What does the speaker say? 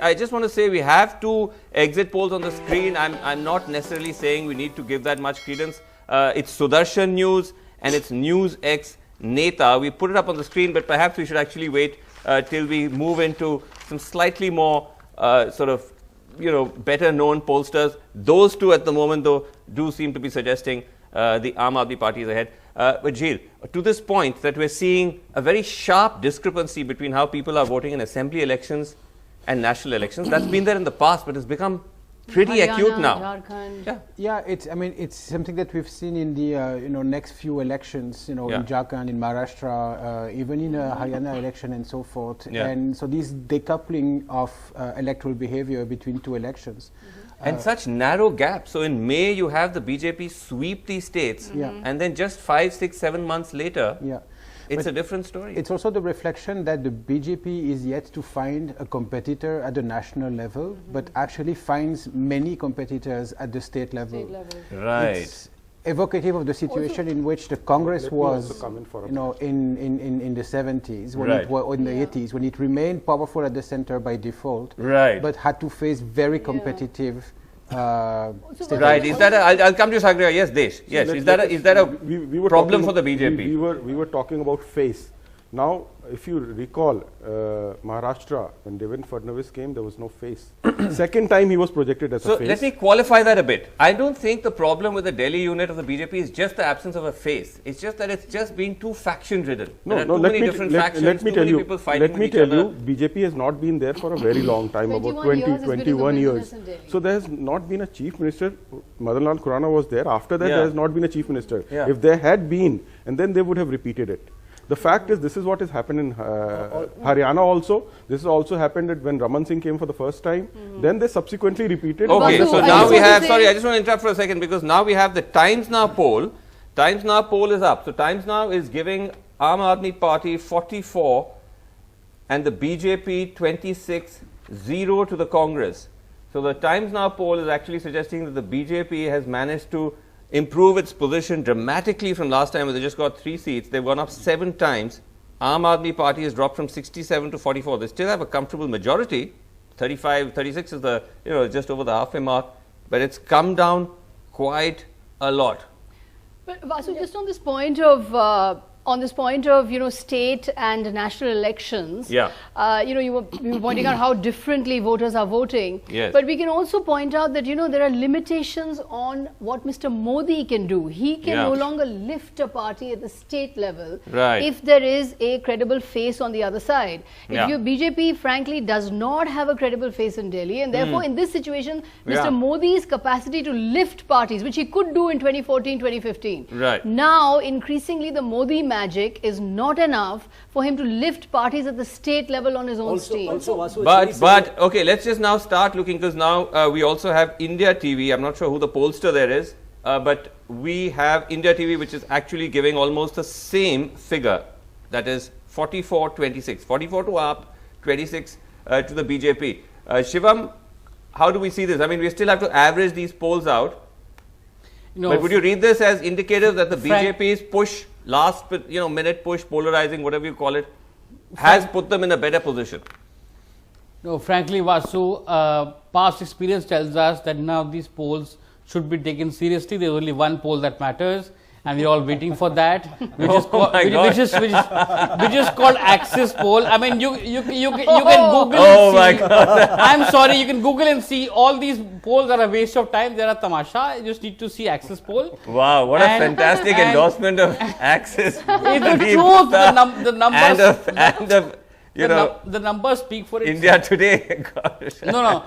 I just want to say we have two exit polls on the screen. I'm not necessarily saying we need to give that much credence. It's Sudarshan News and it's News X Neta. We put it up on the screen, but perhaps we should actually wait till we move into some slightly more sort of, better known pollsters. Those two at the moment, though, do seem to be suggesting the Aam Aadmi Party is ahead. But Jeel, to this point that we're seeing a very sharp discrepancy between how people are voting in assembly elections and national elections. That's been there in the past, but it's become pretty acute now. Jharkhand. Yeah, it's something that we've seen in the next few elections, in Jharkhand, in Maharashtra, even in a Haryana election and so forth. And so this decoupling of electoral behavior between two elections. And such narrow gaps. So in May, you have the BJP sweep these states, and then just 5, 6, 7 months later, it's a different story. It's also the reflection that the BJP is yet to find a competitor at the national level, but actually finds many competitors at the state level. Right. It's evocative of the situation in which the Congress was, in the 70s, when it was in the 80s, when it remained powerful at the center by default, but had to face very competitive. Right. Is that I'll come to Sagraya. Yes, Desh. Yes. Is that a problem for the BJP? We were talking about face. Now, if you recall, Maharashtra, when Devendra Fadnavis came, there was no face. Second time he was projected as a face. So let me qualify that a bit. I don't think the problem with the Delhi unit of the BJP is just the absence of a face. It's just that it's just been too faction-ridden. Let me tell you, BJP has not been there for a very long time, about 21 years. So there has not been a chief minister. Madan Lal Khurana was there. After that, there has not been a chief minister. If there had been, and then they would have repeated it. The fact is, this is what has happened in Haryana also. This has also happened when Raman Singh came for the first time. Then they subsequently repeated. Okay, so now we have, sorry, I just want to interrupt for a second, because now we have the Times Now poll. Times Now poll is up. So Times Now is giving Aam Aadmi Party 44 and the BJP 26, 0 to the Congress. So the Times Now poll is actually suggesting that the BJP has managed to improve its position dramatically from last time when they just got 3 seats. They've gone up 7 times. Aam Aadmi Party has dropped from 67 to 44. They still have a comfortable majority. 35, 36 is the, just over the halfway mark. But it's come down quite a lot. But Vasu, just on this point of state and national elections, you were pointing out how differently voters are voting. Yes. But we can also point out that, there are limitations on what Mr. Modi can do. He can no longer lift a party at the state level if there is a credible face on the other side. If your BJP, frankly, does not have a credible face in Delhi, and therefore, in this situation, Mr. Modi's capacity to lift parties, which he could do in 2014, 2015. Now, increasingly, the Modi magic is not enough for him to lift parties at the state level on his own steam. But okay, let's just now start looking, because now we also have India TV. I'm not sure who the pollster there is, but we have India TV, which is actually giving almost the same figure, that is 44-26. 44 to AAP, 26 to the BJP. Shivam, how do we see this? I mean, we still have to average these polls out. But would you read this as indicative that the BJP's push, last minute push, polarizing, whatever you call it, has put them in a better position? No, frankly, Vasu, past experience tells us that none of these polls should be taken seriously. There's only one poll that matters, and we're all waiting for that, which is called Axis poll. I mean, you can Google and see. I'm sorry, you can Google and see all these polls are a waste of time. They are a tamasha. You just need to see Axis poll. Wow, what a fantastic endorsement of Axis. It's the truth. The numbers the numbers speak for itself. India Today. No.